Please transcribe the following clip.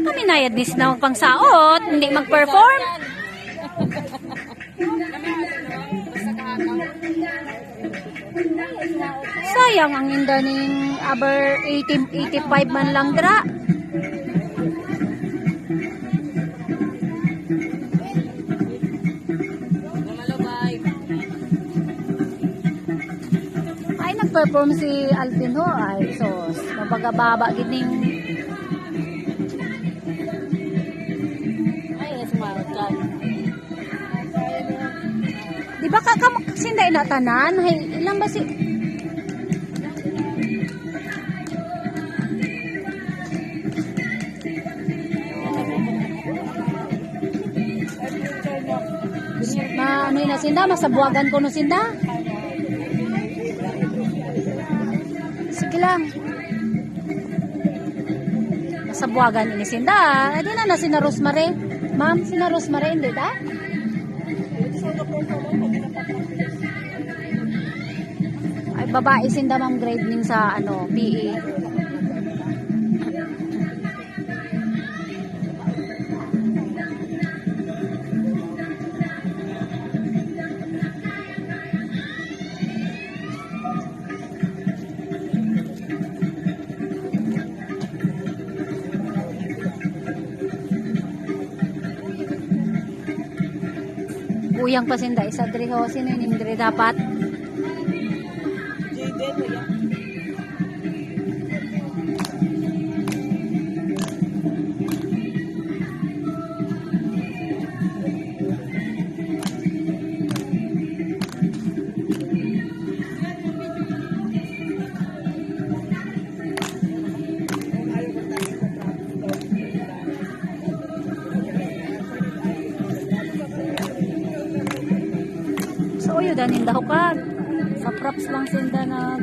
Kami nayadnis na magpangsaot, hindi mag-perform. Sayang ang inda ning aber 85 man lang dra. Ay nag-perform si Alvin ho ay sos mabagababa gining di ba sinday na tanan? Hay, ilang ba si... ano na sinda? Masabuagan ko no sinda? Sige lang. Masabuagan ini sinda. Adi na sina Rosemary. Ma'am, sina Rosemary, hindi ta? Ay babae sinda ma'am grade ning sa ano PE. Uyang pa sinda isa diri ho sino ning diri dapat. So, yun, danin daw ka. Sa props lang sinda na